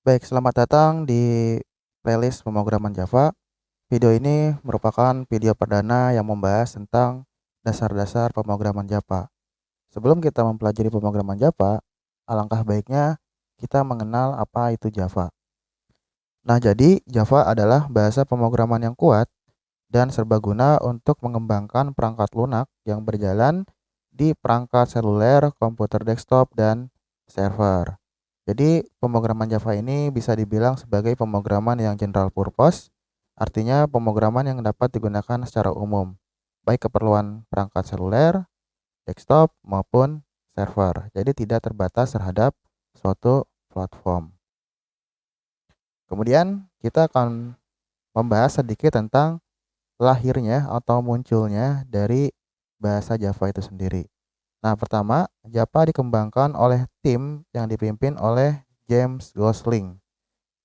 Baik, selamat datang di playlist pemrograman Java. Video ini merupakan video perdana yang membahas tentang dasar-dasar pemrograman Java. Sebelum kita mempelajari pemrograman Java, alangkah baiknya kita mengenal apa itu Java. Nah, jadi Java adalah bahasa pemrograman yang kuat dan serbaguna untuk mengembangkan perangkat lunak yang berjalan di perangkat seluler, komputer desktop, dan server. Jadi, pemrograman Java ini bisa dibilang sebagai pemrograman yang general purpose, artinya pemrograman yang dapat digunakan secara umum, baik keperluan perangkat seluler, desktop, maupun server. Jadi, tidak terbatas terhadap suatu platform. Kemudian, kita akan membahas sedikit tentang lahirnya atau munculnya dari bahasa Java itu sendiri. Nah, pertama, Java dikembangkan oleh tim yang dipimpin oleh James Gosling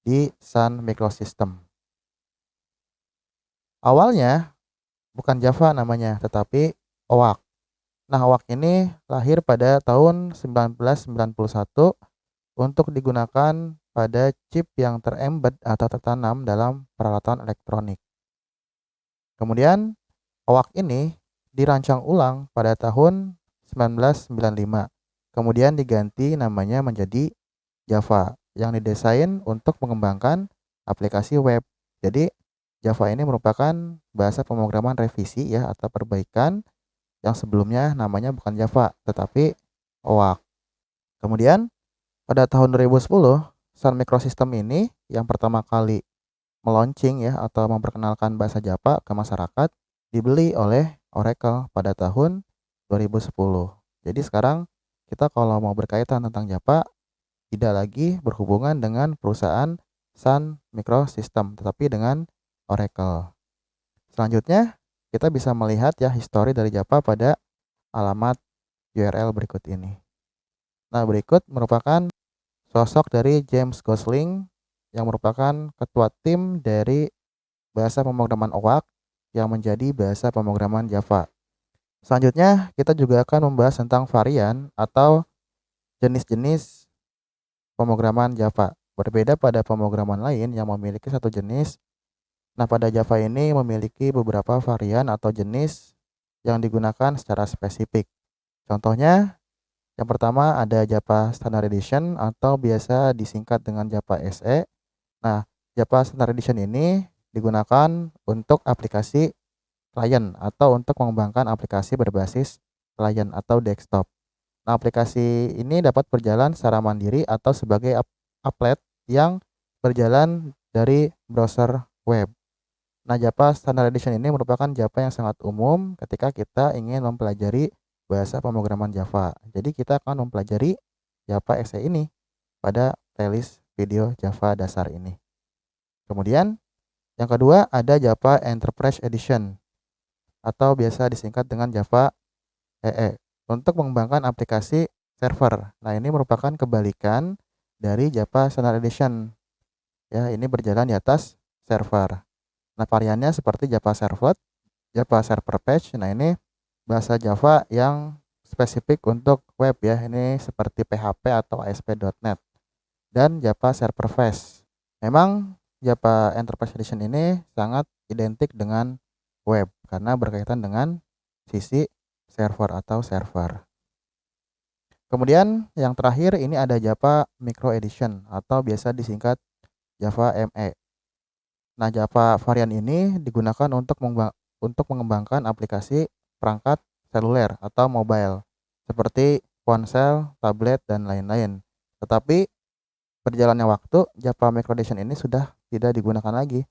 di Sun Microsystem. Awalnya bukan Java namanya, tetapi OWAC. Nah, OWAC ini lahir pada tahun 1991 untuk digunakan pada chip yang terembed atau tertanam dalam peralatan elektronik. Kemudian, OWAC ini dirancang ulang pada tahun 1995. Kemudian diganti namanya menjadi Java yang didesain untuk mengembangkan aplikasi web. Jadi, Java ini merupakan bahasa pemrograman revisi ya atau perbaikan yang sebelumnya namanya bukan Java tetapi OWAC. Kemudian pada tahun 2010, Sun Microsystem ini yang pertama kali meluncing ya atau memperkenalkan bahasa Java ke masyarakat dibeli oleh Oracle pada tahun 2010. Jadi sekarang kita kalau mau berkaitan tentang Java tidak lagi berhubungan dengan perusahaan Sun Microsystem tetapi dengan Oracle. Selanjutnya kita bisa melihat ya histori dari Java pada alamat URL berikut ini. Nah, berikut merupakan sosok dari James Gosling yang merupakan ketua tim dari bahasa pemrograman OWAC yang menjadi bahasa pemrograman Java. Selanjutnya, kita juga akan membahas tentang varian atau jenis-jenis pemrograman Java. Berbeda pada pemrograman lain yang memiliki satu jenis, nah pada Java ini memiliki beberapa varian atau jenis yang digunakan secara spesifik. Contohnya, yang pertama ada Java Standard Edition atau biasa disingkat dengan Java SE. Nah, Java Standard Edition ini digunakan untuk aplikasi klien atau untuk mengembangkan aplikasi berbasis klien atau desktop. Nah, aplikasi ini dapat berjalan secara mandiri atau sebagai applet yang berjalan dari browser web. Nah, Java Standard Edition ini merupakan Java yang sangat umum ketika kita ingin mempelajari bahasa pemrograman Java. Jadi kita akan mempelajari Java SE ini pada playlist video Java dasar ini. Kemudian yang kedua ada Java Enterprise Edition atau biasa disingkat dengan Java EE untuk mengembangkan aplikasi server. Nah, ini merupakan kebalikan dari Java Standard Edition. Ya, ini berjalan di atas server. Nah, variannya seperti Java Servlet, Java Server Page. Nah, ini bahasa Java yang spesifik untuk web ya. Ini seperti PHP atau ASP.NET dan Java Server Faces. Memang Java Enterprise Edition ini sangat identik dengan web karena berkaitan dengan sisi server atau server. Kemudian yang terakhir ini ada Java Micro Edition atau biasa disingkat Java ME. Nah, Java varian ini digunakan untuk mengembangkan aplikasi perangkat seluler atau mobile seperti ponsel, tablet, dan lain-lain. Tetapi berjalannya waktu, Java Micro Edition ini sudah tidak digunakan lagi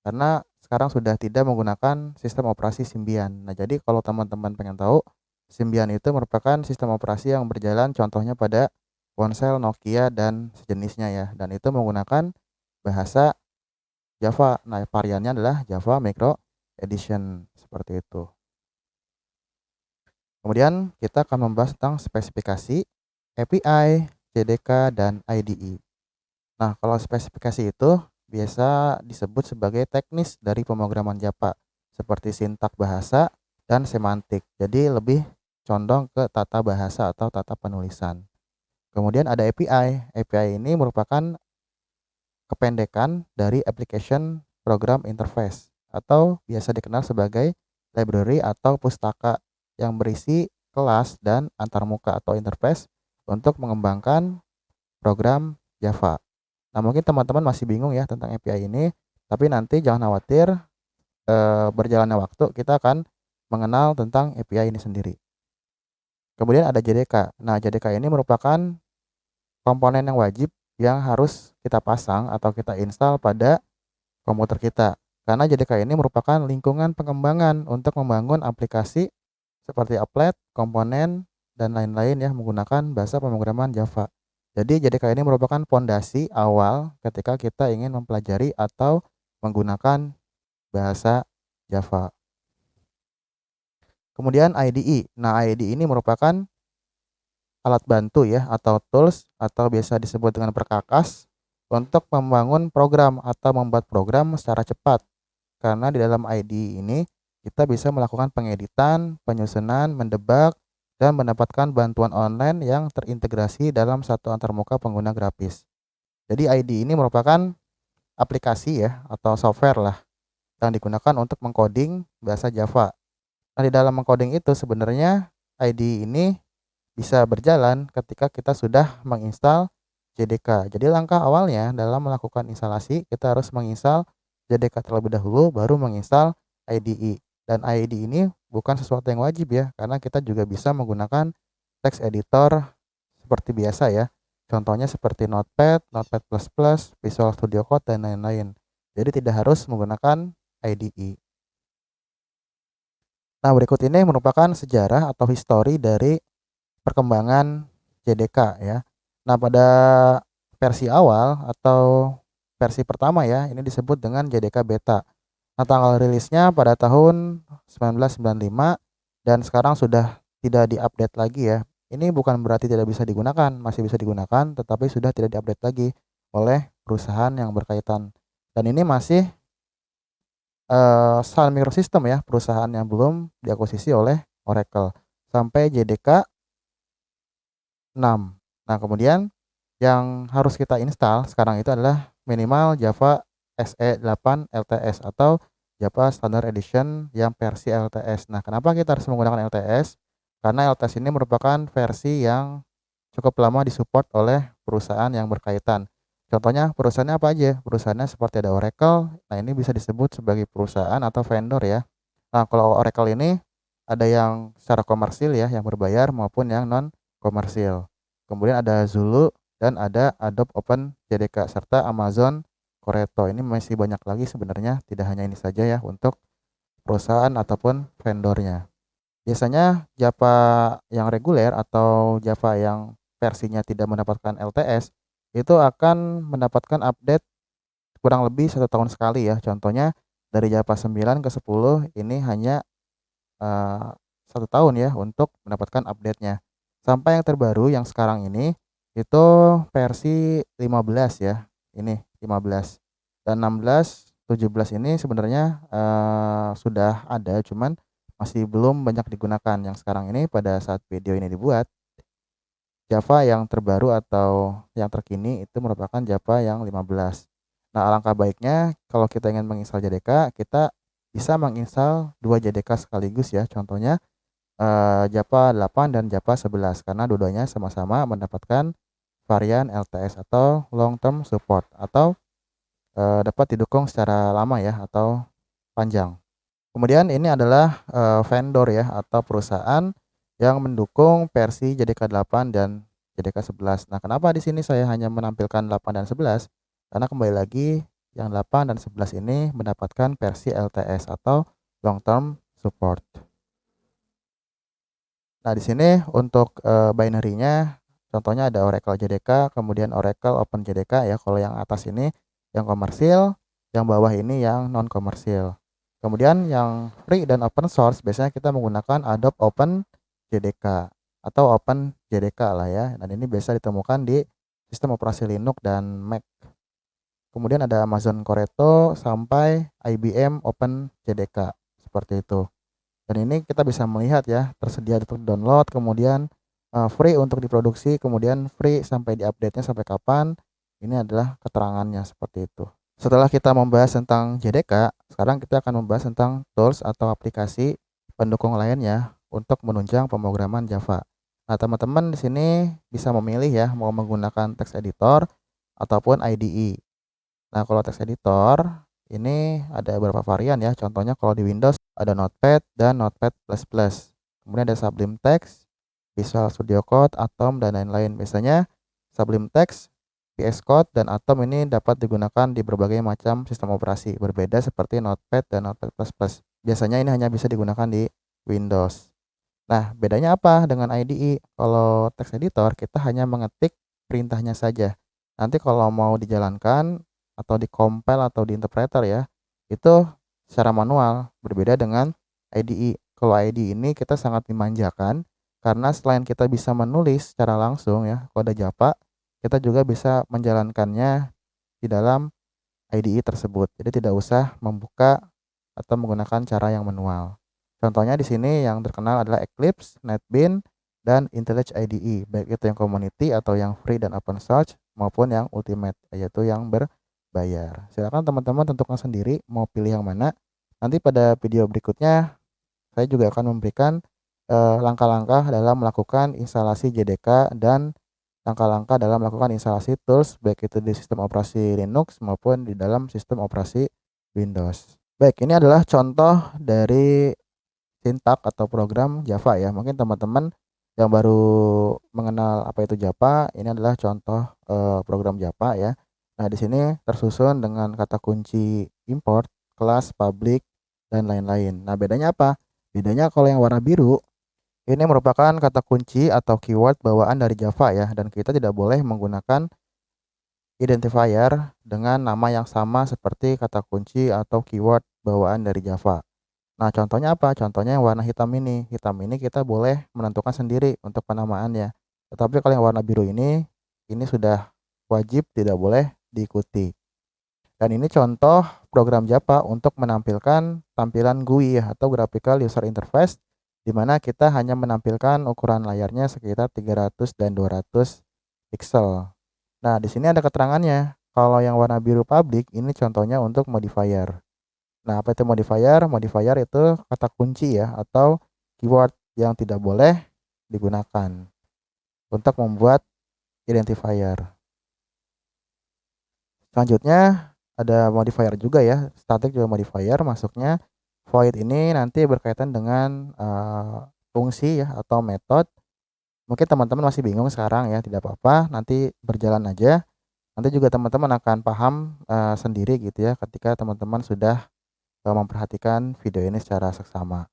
karena sekarang sudah tidak menggunakan sistem operasi Symbian. Nah, jadi kalau teman-teman pengen tahu, Symbian itu merupakan sistem operasi yang berjalan contohnya pada ponsel Nokia dan sejenisnya ya, dan itu menggunakan bahasa Java. Nah, variannya adalah Java Micro Edition seperti itu. Kemudian kita akan membahas tentang spesifikasi, API, JDK, dan IDE. Nah, kalau spesifikasi itu biasa disebut sebagai teknis dari pemrograman Java, seperti sintak bahasa dan semantik. Jadi lebih condong ke tata bahasa atau tata penulisan. Kemudian ada API. API ini merupakan kependekan dari Application Program Interface atau biasa dikenal sebagai library atau pustaka yang berisi kelas dan antarmuka atau interface untuk mengembangkan program Java. Nah, mungkin teman-teman masih bingung ya tentang API ini, tapi nanti jangan khawatir, berjalannya waktu kita akan mengenal tentang API ini sendiri. Kemudian ada JDK. Nah, JDK ini merupakan komponen yang wajib yang harus kita pasang atau kita install pada komputer kita. Karena JDK ini merupakan lingkungan pengembangan untuk membangun aplikasi seperti applet, komponen, dan lain-lain ya menggunakan bahasa pemrograman Java. Jadi JDK ini merupakan fondasi awal ketika kita ingin mempelajari atau menggunakan bahasa Java. Kemudian IDE. Nah, IDE ini merupakan alat bantu ya atau tools atau biasa disebut dengan perkakas untuk membangun program atau membuat program secara cepat. Karena di dalam IDE ini kita bisa melakukan pengeditan, penyusunan, mendebak, dan mendapatkan bantuan online yang terintegrasi dalam satu antarmuka pengguna grafis. Jadi IDE ini merupakan aplikasi ya atau software lah yang digunakan untuk mengcoding bahasa Java. Nah, di dalam mengcoding itu sebenarnya IDE ini bisa berjalan ketika kita sudah menginstal JDK. Jadi langkah awalnya dalam melakukan instalasi kita harus menginstal JDK terlebih dahulu baru menginstal IDE. Dan IDE ini bukan sesuatu yang wajib ya, karena kita juga bisa menggunakan text editor seperti biasa ya. Contohnya seperti Notepad, Notepad++, Visual Studio Code, dan lain-lain. Jadi tidak harus menggunakan IDE. Nah, berikut ini merupakan sejarah atau histori dari perkembangan JDK ya. Nah, pada versi awal atau versi pertama ya, ini disebut dengan JDK Beta. Nah, tanggal rilisnya pada tahun 1995 dan sekarang sudah tidak diupdate lagi ya. Ini bukan berarti tidak bisa digunakan, masih bisa digunakan, tetapi sudah tidak diupdate lagi oleh perusahaan yang berkaitan. Dan ini masih Sun Microsystem ya, perusahaan yang belum diakuisisi oleh Oracle sampai JDK 6. Nah, kemudian yang harus kita install sekarang itu adalah minimal Java SE 8 LTS atau Java Standard Edition yang versi LTS. Nah, kenapa kita harus menggunakan LTS? Karena LTS ini merupakan versi yang cukup lama disupport oleh perusahaan yang berkaitan. Contohnya perusahaannya apa aja? Perusahaannya seperti ada Oracle. Nah, ini bisa disebut sebagai perusahaan atau vendor ya. Nah, kalau Oracle ini ada yang secara komersil ya, yang berbayar maupun yang non komersil. Kemudian ada Zulu dan ada Adobe Open JDK serta Amazon Corretto. Ini masih banyak lagi sebenarnya, tidak hanya ini saja ya untuk perusahaan ataupun vendornya. Biasanya Java yang reguler atau Java yang versinya tidak mendapatkan LTS itu akan mendapatkan update kurang lebih 1 tahun sekali ya. Contohnya dari Java 9 ke 10 ini hanya 1 tahun ya untuk mendapatkan update-nya. Sampai yang terbaru yang sekarang ini itu versi 15 ya. Ini 15. Dan 16, 17 ini sebenarnya sudah ada cuman masih belum banyak digunakan. Yang sekarang ini pada saat video ini dibuat, Java yang terbaru atau yang terkini itu merupakan Java yang 15. Nah, alangkah baiknya kalau kita ingin menginstal JDK, kita bisa menginstal 2 JDK sekaligus ya. Contohnya Java 8 dan Java 11 karena dua-duanya sama-sama mendapatkan varian LTS atau long term support atau dapat didukung secara lama ya atau panjang. Kemudian ini adalah vendor ya atau perusahaan yang mendukung versi JDK 8 dan JDK 11. Nah, kenapa di sini saya hanya menampilkan 8 dan 11? Karena kembali lagi yang 8 dan 11 ini mendapatkan versi LTS atau long term support. Nah, di sini untuk binary-nya contohnya ada Oracle JDK, kemudian Oracle Open JDK ya. Kalau yang atas ini yang komersil, yang bawah ini yang non komersil. Kemudian yang free dan open source biasanya kita menggunakan Adobe Open JDK atau Open JDK lah ya. Dan ini biasa ditemukan di sistem operasi Linux dan Mac. Kemudian ada Amazon Corretto sampai IBM Open JDK seperti itu. Dan ini kita bisa melihat ya, tersedia untuk download, kemudian free untuk diproduksi, kemudian free sampai di update-nya sampai kapan. Ini adalah keterangannya seperti itu. Setelah kita membahas tentang JDK, sekarang kita akan membahas tentang tools atau aplikasi pendukung lainnya untuk menunjang pemrograman Java. Nah, teman-teman di sini bisa memilih ya mau menggunakan text editor ataupun IDE. Nah, kalau text editor ini ada beberapa varian ya. Contohnya kalau di Windows ada Notepad dan Notepad++. Kemudian ada Sublime Text, Visual Studio Code, Atom, dan lain-lain. Biasanya Sublime Text, VS Code, dan Atom ini dapat digunakan di berbagai macam sistem operasi, berbeda seperti Notepad dan Notepad++. Biasanya ini hanya bisa digunakan di Windows. Nah, bedanya apa dengan IDE? Kalau text editor, kita hanya mengetik perintahnya saja. Nanti kalau mau dijalankan atau di-compile atau di-interpreter ya, itu secara manual, berbeda dengan IDE. Kalau IDE ini kita sangat dimanjakan, karena selain kita bisa menulis secara langsung ya, kode Java, kita juga bisa menjalankannya di dalam IDE tersebut. Jadi tidak usah membuka atau menggunakan cara yang manual. Contohnya di sini yang terkenal adalah Eclipse, NetBeans, dan IntelliJ IDE, baik itu yang community atau yang free dan open source maupun yang ultimate, yaitu yang berbayar. Silakan teman-teman tentukan sendiri mau pilih yang mana. Nanti pada video berikutnya saya juga akan memberikan langkah-langkah dalam melakukan instalasi JDK dan langkah-langkah dalam melakukan instalasi tools baik itu di sistem operasi Linux maupun di dalam sistem operasi Windows. Baik, ini adalah contoh dari sintak atau program Java ya. Mungkin teman-teman yang baru mengenal apa itu Java, ini adalah contoh program Java ya. Nah, di sini tersusun dengan kata kunci import, kelas, public, dan lain-lain. Nah, bedanya apa? Bedanya kalau yang warna biru ini merupakan kata kunci atau keyword bawaan dari Java ya, dan kita tidak boleh menggunakan identifier dengan nama yang sama seperti kata kunci atau keyword bawaan dari Java. Nah, contohnya apa? Contohnya yang warna hitam ini. Hitam ini kita boleh menentukan sendiri untuk penamaannya. Tetapi kalau yang warna biru ini sudah wajib tidak boleh diikuti. Dan ini contoh program Java untuk menampilkan tampilan GUI ya, atau Graphical User Interface, di mana kita hanya menampilkan ukuran layarnya sekitar 300 dan 200 pixel. Nah, di sini ada keterangannya. Kalau yang warna biru public ini contohnya untuk modifier. Nah, apa itu modifier? Modifier itu kata kunci ya atau keyword yang tidak boleh digunakan untuk membuat identifier. Selanjutnya ada modifier juga ya, static juga modifier masuknya. Void ini nanti berkaitan dengan fungsi ya atau metode. Mungkin teman-teman masih bingung sekarang ya, tidak apa-apa, nanti berjalan aja. Nanti juga teman-teman akan paham sendiri gitu ya ketika teman-teman sudah memperhatikan video ini secara seksama.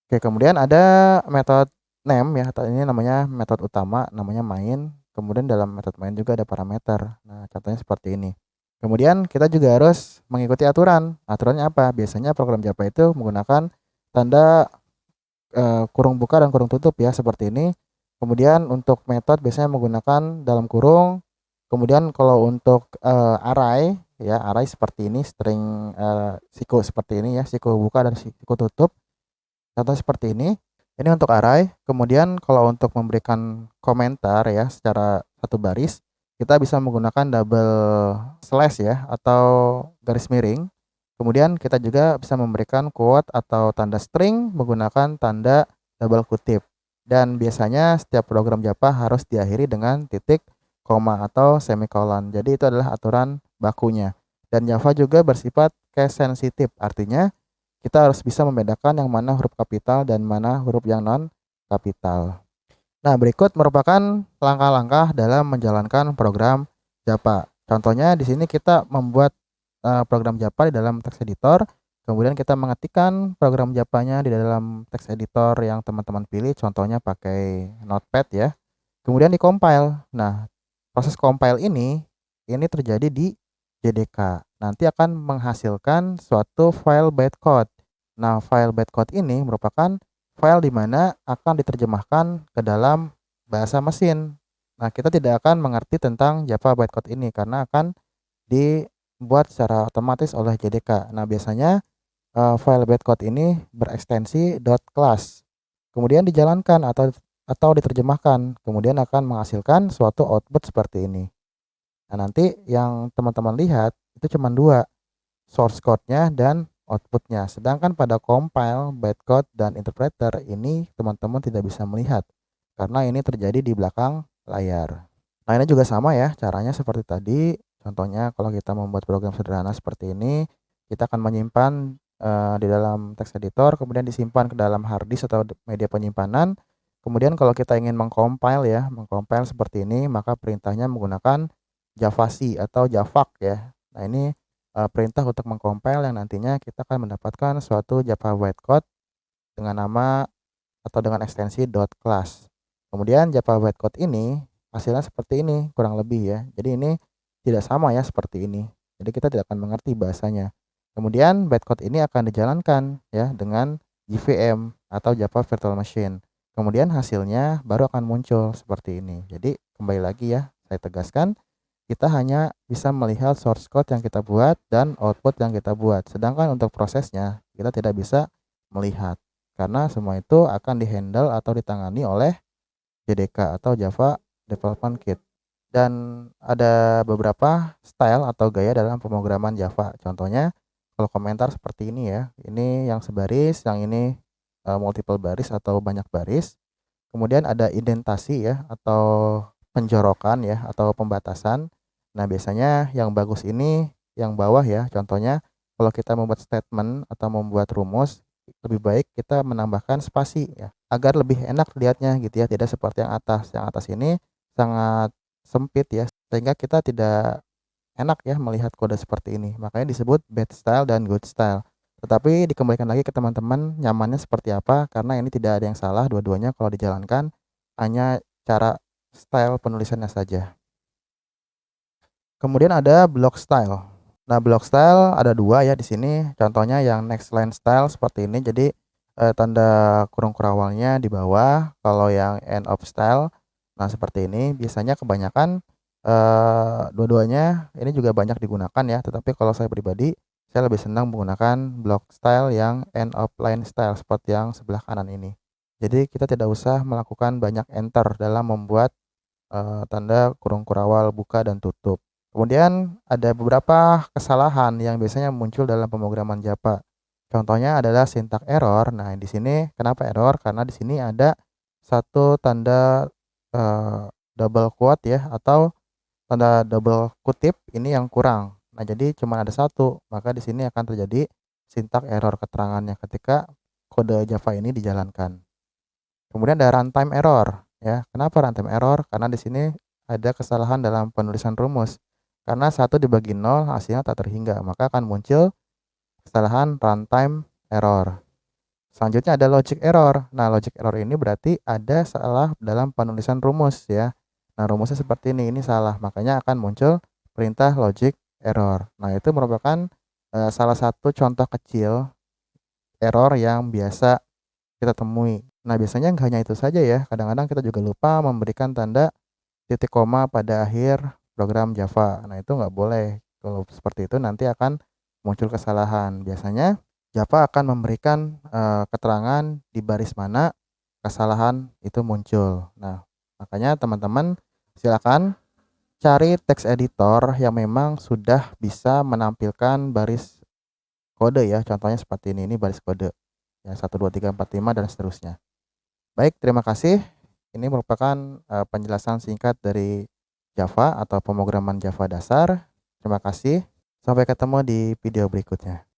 Oke, kemudian ada metode name ya, atau ini namanya metode utama, namanya main. Kemudian dalam metode main juga ada parameter. Nah, contohnya seperti ini. Kemudian kita juga harus mengikuti aturan. Aturannya apa? Biasanya program Java itu menggunakan tanda kurung buka dan kurung tutup ya, seperti ini. Kemudian untuk metode biasanya menggunakan dalam kurung. Kemudian kalau untuk array ya, array seperti ini, string siku seperti ini ya, siku buka dan siku tutup. Contoh seperti ini untuk array. Kemudian kalau untuk memberikan komentar ya secara satu baris, kita bisa menggunakan double slash ya atau garis miring. Kemudian kita juga bisa memberikan quote atau tanda string menggunakan tanda double kutip. Dan biasanya setiap program Java harus diakhiri dengan titik, koma atau semikolon. Jadi itu adalah aturan bakunya. Dan Java juga bersifat case sensitive, artinya kita harus bisa membedakan yang mana huruf kapital dan mana huruf yang non kapital. Nah, berikut merupakan langkah-langkah dalam menjalankan program Java. Contohnya di sini kita membuat program Java di dalam text editor, kemudian kita mengetikkan program Javanya di dalam text editor yang teman-teman pilih, contohnya pakai Notepad ya. Kemudian di-compile. Nah, proses compile ini terjadi di JDK. Nanti akan menghasilkan suatu file bytecode. Nah, file bytecode ini merupakan file di mana akan diterjemahkan ke dalam bahasa mesin. Nah, kita tidak akan mengerti tentang Java bytecode ini karena akan dibuat secara otomatis oleh JDK. Nah, biasanya file bytecode ini berekstensi .class. Kemudian dijalankan atau diterjemahkan, kemudian akan menghasilkan suatu output seperti ini. Nah, nanti yang teman-teman lihat itu cuma 2, source code-nya dan output-nya. Sedangkan pada compile, bytecode, dan interpreter ini teman-teman tidak bisa melihat karena ini terjadi di belakang layar. Nah, ini juga sama ya, caranya seperti tadi. Contohnya kalau kita membuat program sederhana seperti ini, kita akan menyimpan di dalam text editor, kemudian disimpan ke dalam hard disk atau media penyimpanan. Kemudian kalau kita ingin mengcompile ya, mengcompile seperti ini, maka perintahnya menggunakan javac atau javac ya. Nah, ini perintah untuk mengcompile yang nantinya kita akan mendapatkan suatu Java bytecode dengan nama atau dengan ekstensi .class. Kemudian Java bytecode ini hasilnya seperti ini kurang lebih ya. Jadi ini tidak sama ya seperti ini. Jadi kita tidak akan mengerti bahasanya. Kemudian bytecode ini akan dijalankan ya dengan JVM atau Java Virtual Machine. Kemudian hasilnya baru akan muncul seperti ini. Jadi kembali lagi ya, saya tegaskan kita hanya bisa melihat source code yang kita buat dan output yang kita buat. Sedangkan untuk prosesnya kita tidak bisa melihat karena semua itu akan dihandle atau ditangani oleh JDK atau Java Development Kit. Dan ada beberapa style atau gaya dalam pemrograman Java. Contohnya kalau komentar seperti ini ya. Ini yang sebaris, yang ini multiple baris atau banyak baris. Kemudian ada indentasi ya atau penjorokan ya atau pembatasan. Nah, biasanya yang bagus ini yang bawah ya. Contohnya kalau kita membuat statement atau membuat rumus, lebih baik kita menambahkan spasi ya agar lebih enak lihatnya gitu ya, tidak seperti yang atas. Yang atas ini sangat sempit ya sehingga kita tidak enak ya melihat kode seperti ini. Makanya disebut bad style dan good style. Tetapi dikembalikan lagi ke teman-teman nyamannya seperti apa karena ini tidak ada yang salah dua-duanya kalau dijalankan, hanya cara style penulisannya saja. Kemudian ada block style. Nah, block style ada 2 ya di sini. Contohnya yang next line style seperti ini. Jadi tanda kurung kurawalnya di bawah. Kalau yang end of style, nah seperti ini. Biasanya kebanyakan dua-duanya ini juga banyak digunakan ya. Tetapi kalau saya pribadi, saya lebih senang menggunakan block style yang end of line style seperti yang sebelah kanan ini. Jadi kita tidak usah melakukan banyak enter dalam membuat tanda kurung kurawal buka dan tutup. Kemudian ada beberapa kesalahan yang biasanya muncul dalam pemrograman Java. Contohnya adalah syntax error. Nah, di sini kenapa error? Karena di sini ada satu tanda eh, double quote ya atau tanda double kutip ini yang kurang. Nah, jadi cuma ada satu, maka di sini akan terjadi syntax error keterangannya ketika kode Java ini dijalankan. Kemudian ada runtime error ya. Kenapa runtime error? Karena di sini ada kesalahan dalam penulisan rumus. Karena 1 dibagi 0 hasilnya tak terhingga, maka akan muncul kesalahan runtime error. Selanjutnya ada logic error. Nah, logic error ini berarti ada salah dalam penulisan rumus ya. Nah, rumusnya seperti ini salah, makanya akan muncul perintah logic error. Nah, itu merupakan salah satu contoh kecil error yang biasa kita temui. Nah, biasanya nggak hanya itu saja ya, kadang-kadang kita juga lupa memberikan tanda titik koma pada akhir program Java. Nah, itu nggak boleh. Kalau seperti itu nanti akan muncul kesalahan. Biasanya Java akan memberikan keterangan di baris mana kesalahan itu muncul. Nah, makanya teman-teman silakan cari text editor yang memang sudah bisa menampilkan baris kode ya. Contohnya seperti ini baris kode. Ya, 1 2 3 4 5 dan seterusnya. Baik, terima kasih. Ini merupakan penjelasan singkat dari Java atau pemrograman Java dasar. Terima kasih. Sampai ketemu di video berikutnya.